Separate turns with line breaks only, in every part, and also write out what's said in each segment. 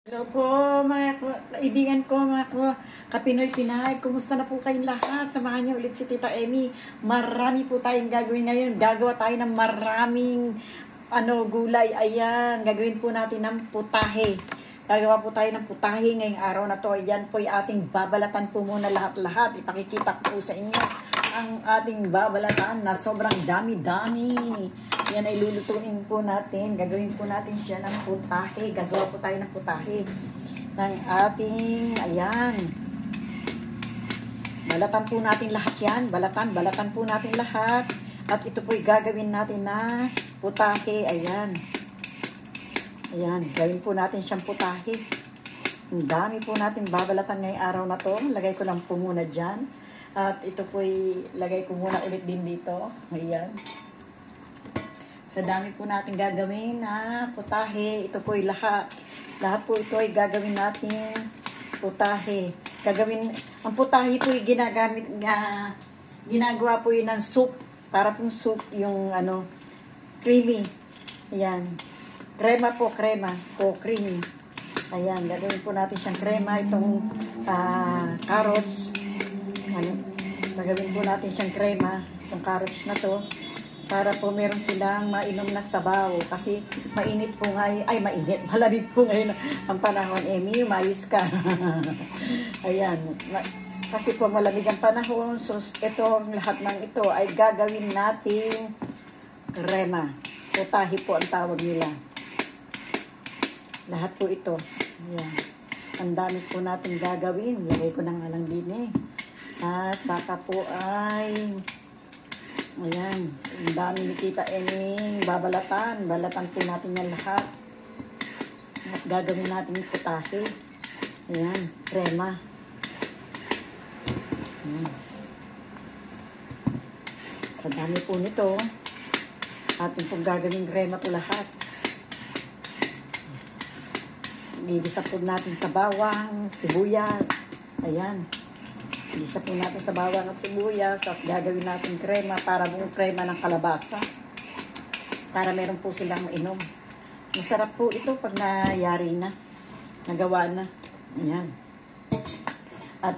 Hello po mga kaibigan ko, mga kapinoy Pinay. Kumusta na po kayong lahat? Samahan niyo ulit si Tita Emmy. Marami po tayong gagawin ngayon. Gagawa tayo ng maraming gulay. Ayan, gagawin po natin ng putahe. Gagawa po tayo ng putahe ngayong araw na to. Ayan po yung ating babalatan po muna lahat-lahat. Ipakikita ko po sa inyo ang ating babalatan na sobrang dami-dami. Yan ay lulutuin po natin. Gagawin po natin siya ng putahe. Gagawa po tayo ng putahe ng ating, ayan. Balatan po natin lahat yan. Balatan po natin lahat. At ito po'y gagawin natin na putahe. Ayan. Ayan. Gawin po natin siyang putahe. Ang dami po natin babalatan ngayong araw na to. Lagay ko lang po muna dyan. At ito po'y lagay ko muna ulit din dito. Ayan. Sa dami po natin gagawin na putahe. Ito po ay lahat. Lahat po ito ay gagawin natin putahe. Ang putahe po ay ginagawa po yun ng soup. Para pong soup yung creamy. Ayan. Crema po, crema. O creamy. Ayan, gagawin po natin siyang crema. Itong carrots. Gagawin po natin siyang crema. Itong carrots na to. Para po meron silang mainom na sabaw. Kasi mainit po ngayon. Ay, mainit. Malamig po ngayon ang panahon. Emmy, umayos ka. Ayan. Kasi po malamig ang panahon. So, ito, lahat ng ito ay gagawin natin crema. Putahe po ang tawag nila. Lahat po ito. Ayan. Ang dami po natin gagawin. Lagay ko na nga lang din eh. At baka po ay ayan, ang dami ni Tita Emmy babalatan. Balatan po natin yan lahat. At gagawin natin yung putahe. Ayan, crema. Ayan. Sa dami po nito, atin pong gagawin crema to lahat. Igisa po natin sa bawang, sibuyas. Ayan. Igisa po natin sa bawang at sibuyas at gagawin natin crema para buong crema ng kalabasa. Para meron po silang mainom. Masarap po ito pag nayari na. Nagawa na. Ayan. At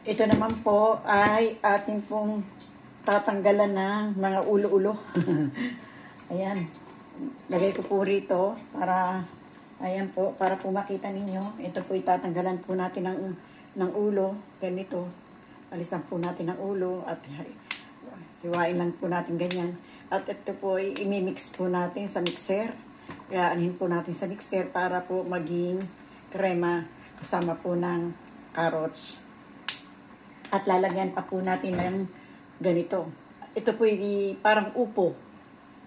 ito naman po ay ating pong tatanggalan ng mga ulo-ulo. Ayan. Lagay ko po rito para ayan po, para po makita ninyo. Ito po itatanggalan po natin ng ulo, ganito. Alisan po natin ang ulo at hiwain lang po natin ganyan. At ito po imimix po natin sa mixer. Kaya anin po natin sa mixer para po maging crema kasama po ng carrots. At lalagyan pa po natin ng ganito. Ito po parang upo.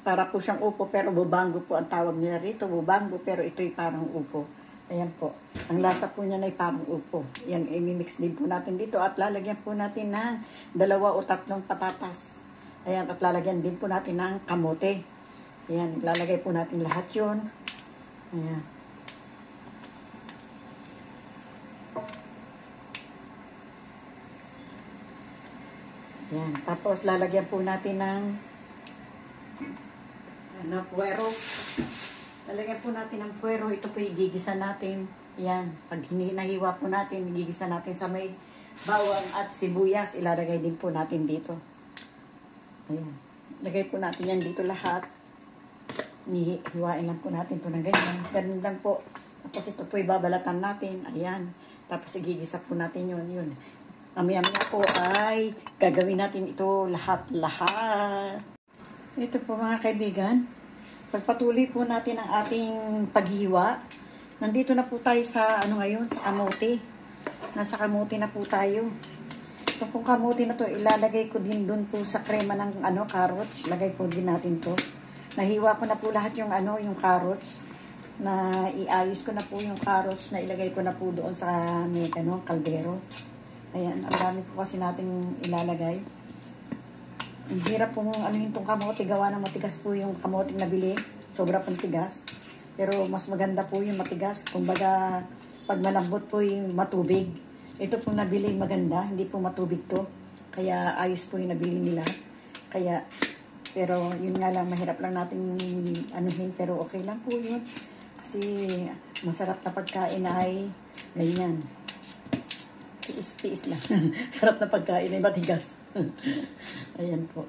Para po siyang upo pero bubango po ang tawag nila rito. Bubango pero ito'y parang upo. Ayan po. Ang lasa po niya ay parang upo. Yan, i-mix din po natin dito. At lalagyan po natin ng 2 o 3 patatas. Ayan, at lalagyan din po natin ng kamote. Ayan, lalagay po natin lahat yun. Ayan. Ayan, tapos lalagyan po natin ng puwero. Lalagyan po natin ng puwero. Ito po igigisa natin. Yan. Pag nahiwa po natin, igigisa natin sa may bawang at sibuyas. Ilalagay din po natin dito. Ayan. Lagay po natin yan dito lahat. Hiwain lang po natin ito ng ganyan. Ganun lang po. Tapos ito po ibabalatan natin. Ayan. Tapos igigisa po natin yun. Yun. Mamaya-maya po ay gagawin natin ito lahat-lahat. Ito po mga kaibigan. Pagpatuloy po natin ang ating paghiwa. Nandito na po tayo sa ngayon, sa kamote. Nasa kamote na po tayo. Ito pong kamote na to, ilalagay ko din doon po sa crema ng carrots. Lagay po din natin to. Nahiwa ko na po lahat yung yung carrots. Na iayos ko na po yung carrots na ilagay ko na po doon sa may kaldero. Ayan, ang dami po kasi nating ilalagay. Ang hirap pong itong kamote, gawa ng matigas po yung kamote na bili. Sobra pong tigas. Pero mas maganda po yung matigas. Kumbaga, pag malambot po yung matubig. Ito pong nabili maganda, hindi po matubig to. Kaya ayos po yung nabili nila. Pero yun nga lang, mahirap lang natin pero okay lang po yun. Kasi masarap na pagkain ay ganyan. Tiis-tiis lang. Sarap na pagkain ay matigas. Ayan po.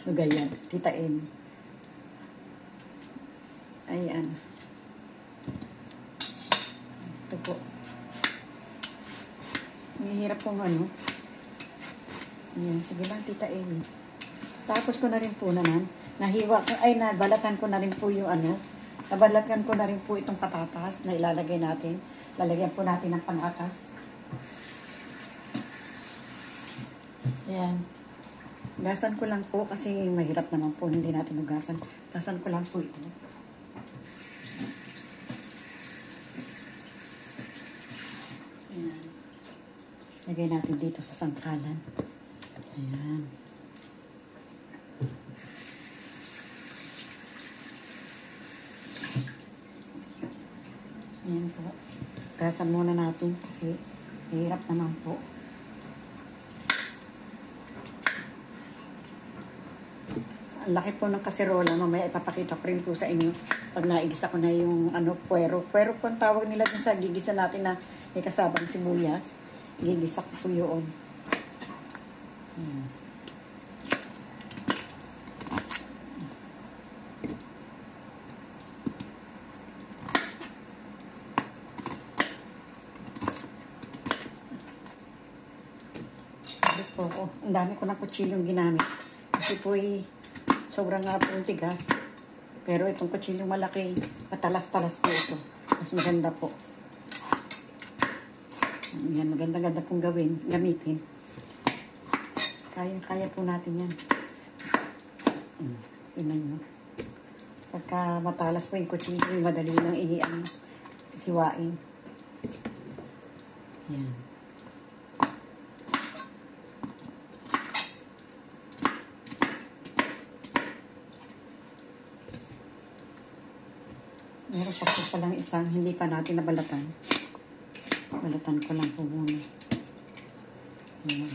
So, ganyan. Tita M. Ayan. Ito po. Mahirap pong ano. Ayan. Sige lang, Tita M. Tapos ko na rin po naman. Nahiwa ko, ay nabalatan ko na rin po yung ano. Nabalatan ko na rin po itong patatas na ilalagay natin. Lalagyan po natin ng panatas. Ayan. Gasan ko lang po kasi mahirap naman po. Hindi natin ugasan. Gasan ko lang po ito. Ayan. Lagay natin dito sa sangkalan. Ayan. Ayan po. Gasan muna natin kasi mahirap naman po. Ang laki po ng kaserola. Mamaya ipapakita ko rin po sa inyo pag naigisa ko na yung ano, puwero. Puwero po ang tawag nila dun sa gigisa natin na may kasabang sibuyas. Gigisa ko po yun. Po ko. Ang dami ko ng kutsilyong ginamit. Kasi po sobrang nga po yung tigas. Pero itong kutsilyong malaki, matalas-talas po ito. Mas maganda po. Yan, maganda-ganda pong gamitin. Kaya po natin yan. Tingnan nyo. Pagka matalas po yung kutsilyo, madali lang hiwain. Yan. Meron pa po palang isang hindi pa natin nabalatan. Balatan ko lang po muna. Ayan.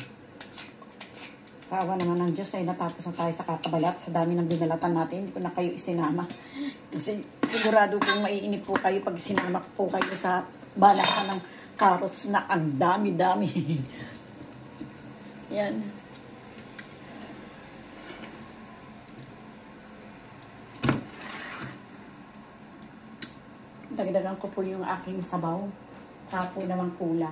Kaawa naman ng Diyos ay natapos na tayo sa kakabalat. Sa dami ng binalatan natin, hindi ko na kayo isinama. Kasi sigurado kong maiinip po kayo pag sinama po kayo sa balatan ng carrots na ang dami-dami. Yan. Dagdagan ko po yung aking sabaw. Tapo naman kulang.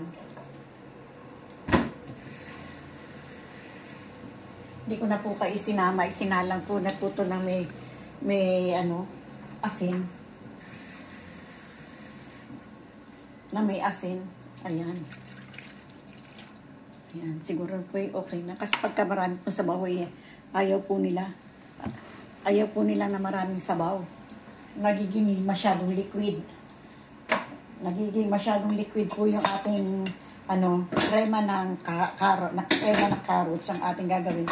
Hindi ko na po kayo isinama. Isinalang po na po ito ng may asin. Na may asin. Ayan. Ayan. Siguro po okay na. Kasi pagka marami po sabaw, ayaw po nila. Ayaw po nila na maraming sabaw. Nagiging masyadong liquid. Nagiging masyadong liquid po yung ating crema ng carrots ang ating gagawin.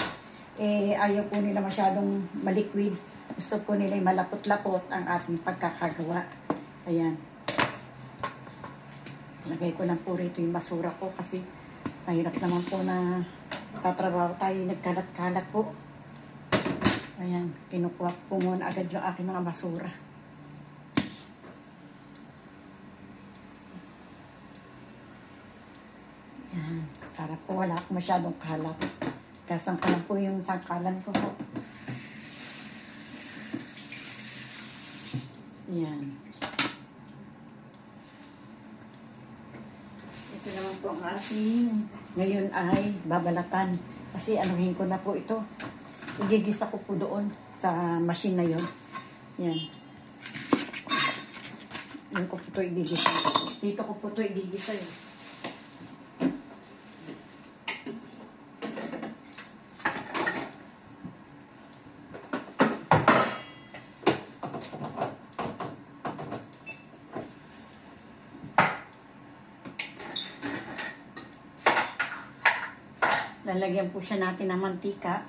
Ayaw po nila masyadong maliquid. Gusto po nila yung malapot-lapot ang ating pagkakagawa. Ayan. Lagay ko lang po rito yung basura ko kasi mahirap naman po na tatrabaho tayo, nagkalat-kalat po. Ayan, kinukuha po muna agad yung aking mga basura. Ayan, para po wala akong masyadong kalat. Kasangkalan po yung sangkalan ko po. Ayan. Ito naman po ang ating ngayon ay babalatan. Kasi anuhin ko na po ito. Igigisa ko po doon sa machine na yon. Yan. Yan ko po ito igigisa. Dito ko po ito igigisa yun. Lalagyan po siya natin ng mantika.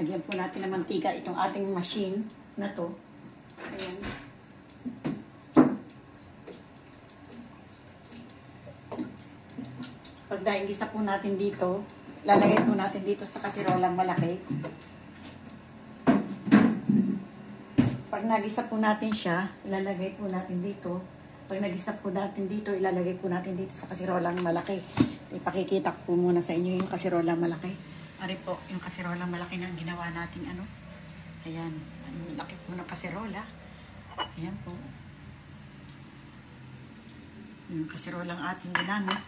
Lagyan po natin ng mantika itong ating machine na to. Ayan. Pag naigisa po natin dito, lalagay po natin dito sa kasirolang malaki. Pag nagisa po natin siya, ilalagay po natin dito. Pag nagisa po natin dito, ilalagay po natin dito sa kasirolang malaki. Ipakikita ko po muna sa inyo yung kasirolang malaki. Ari po, yung kasirolang malaki na ginawa nating ano. Ayan, ang laki po ng kasirola. Ayan po. Yung kasirolang ating ginamit.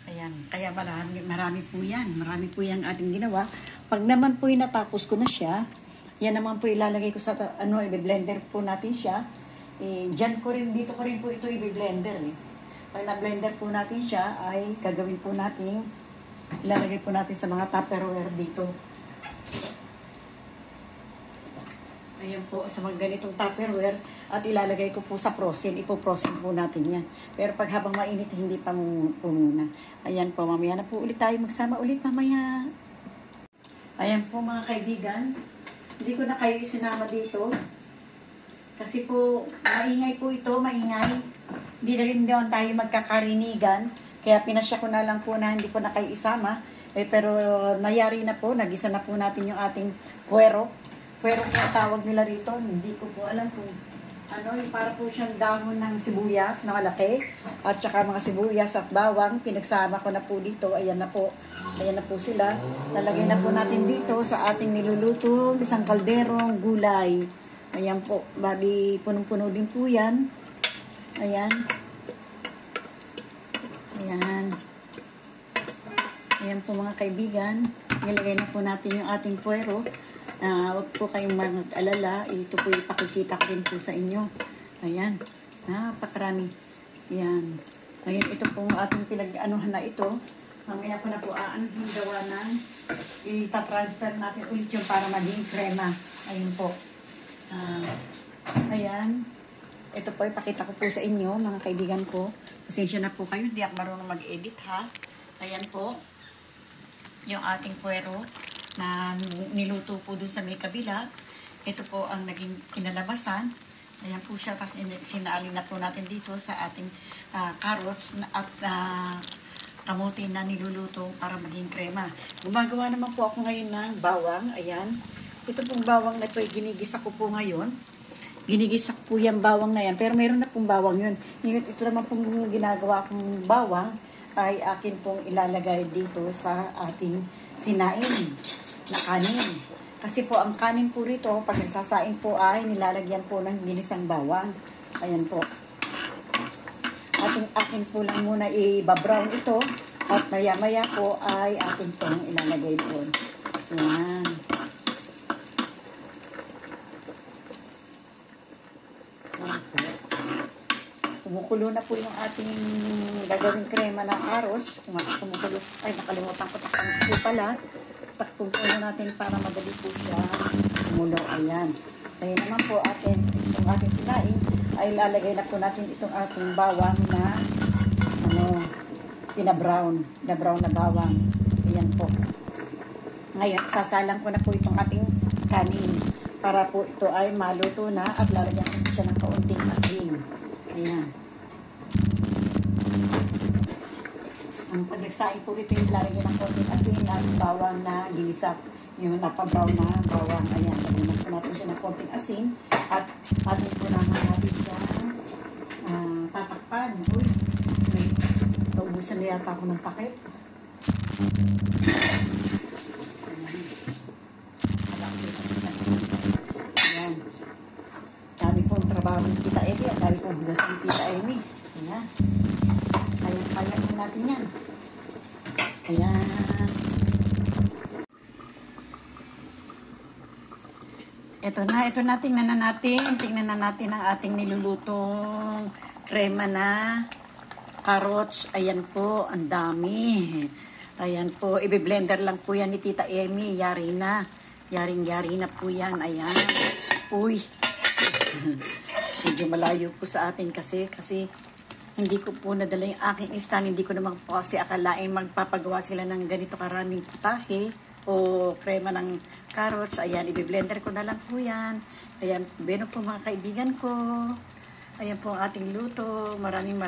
Ayan, kaya marami po yan. Marami po yung ating ginawa. Pag naman po natapos ko na siya, yan naman po ilalagay ko sa, i-blender po natin siya. Dito ko rin po ito i-blender. Pag na-blender po natin siya, ay gagawin po natin, ilalagay po natin sa mga Tupperware dito. Ayan po, sa mga ganitong Tupperware, at ilalagay ko po sa frozen. Ipo-frozen po natin yan. Pero pag habang mainit, hindi pa po muna. Ayan po, mamaya na po ulit tayo. Magsama ulit mamaya. Ayan po mga kaibigan. Hindi ko na kayo isinama dito. Kasi po, maingay po ito, maingay. Hindi na rin doon tayo magkakarinigan. Kaya pinasya ko na lang po na hindi ko na kayo isama. Pero nayari na po, nagisa na po natin yung ating puwero. Puwero po tawag nila rito. Hindi ko po alam kung para po siyang dahon ng sibuyas na malaki. At saka mga sibuyas at bawang. Pinagsama ko na po dito. Ayan na po. Ayan na po sila. Lalagay na po natin dito sa ating niluluto. Isang kalderong gulay. Ayan po, bali punong-puno din po yan. Ayan. Ayan. Ayan po mga kaibigan. Nilagay na po natin yung ating puwero. Huwag po kayong mag-alala. Ito po ipakikita ko rin po sa inyo. Ayan. Napakarami. Ayan. Ngayon ito po ating pinag-anuhan na ito. Mamaya po na po aanhin gawa ng itatransfer natin ulit yung para maging krema. Ayun po. Ayan. Ito po, ipakita ko po sa inyo, mga kaibigan ko. Pasensya na po kayo, hindi ako marunong mag-edit ha. Ayan po, yung ating puwero na niluto po dun sa may kabila. Ito po ang naging kinalabasan. Ayan po siya, tapos sinaalin na po natin dito sa ating carrots at kamuti na niluluto para maging krema. Gumagawa naman po ako ngayon ng bawang. Ayan. Ito pong bawang na ito ay ginigisa ko po ngayon. Ginigisa ko po yung bawang na yan. Pero meron na pong bawang yun. Ito naman pong ginagawa kong bawang ay akin pong ilalagay dito sa ating sinain na kanin. Kasi po ang kanin po rito, pag nagsasain po ay nilalagyan po ng ginisang bawang. Ayan po. Akin po lang muna i-brown ito. At maya-maya po ay akin pong ilalagay po. Ayan. Kumukulo na po yung ating gagawing krema ng arroz. Kumukulo. Ay, nakalimutan ko. Takpan po pala. Takpan po natin para madali po siya kumulo. Ayan. Kaya naman po itong ating sinain ay lalagay na po natin itong ating bawang na pinabrown. Na-brown na bawang. Ayan po. Ngayon, sasalang ko na po itong ating kanin para po ito ay maluto na at lalagyan ko siya ng kaunting asin. Ayan. Ang pagkaksain po ito yung lalagyan ng kaunting asin at bawang na ginisa. Yung napabrown na bawang. Ayan. Lagyan po natin siya ng kaunting asin at atin po naman natin siya tatakpan. Uy, naubusan na yata ako ng takip. Ayan. Dami pong trabaho ng Tita Emi at dami pong hugas ng Tita Emi. Ayan. Kaya po natin yan. Ayan. Ito na, tingnan na natin ang ating nilulutong krema na carrots. Ayan po, ang dami. Ayan po, i-blender lang po yan ni Tita Emi. Yari na. Yaring-yari na po yan. Ayan. Uy. Medyo malayo po sa atin kasi hindi ko po nadala yung aking stand. Hindi ko naman po kasi akalain magpapagawa sila ng ganito karaming putahe o krema ng carrots. Ayan, i-blender ko na lang po yan. Ayan, beno po mga kaibigan ko. Ayan po ang ating luto. Maraming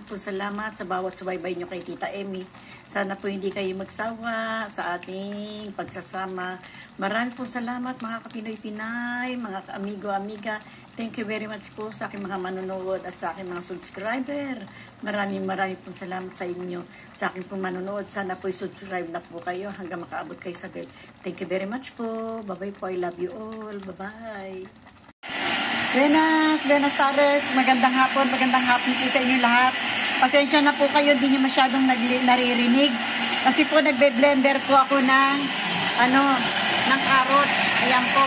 po salamat sa bawat subaybay nyo kay Tita Emi. Sana po hindi kayo magsawa sa ating pagsasama. Maraming po salamat mga kapinoy-pinay, mga amigo-amiga. Thank you very much po sa aking mga manonood at sa aking mga subscriber. Maraming pong salamat sa inyo, sa aking pong manonood. Sana po subscribe na po kayo hanggang makaabot kay Isabel. Thank you very much po. Bye-bye po. I love you all. Bye-bye. Buenas tardes. Magandang hapon po sa inyo lahat. Pasensya na po kayo, hindi nyo masyadong naririnig. Kasi po nagbe-blender po ako ng carrot. Ayan po.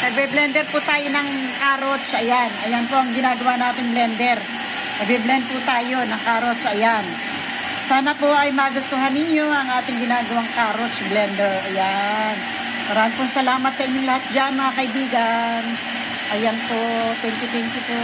Nagbe-blender po tayo ng carrots. Ayan. Ayan po ang ginagawa natin blender. Nagbe-blend po tayo ng carrots. Ayan. Sana po ay magustuhan ninyo ang ating ginagawang carrots blender. Ayan. Maraming po salamat sa inyo lahat dyan mga kaibigan. Ayan po. Thank you po.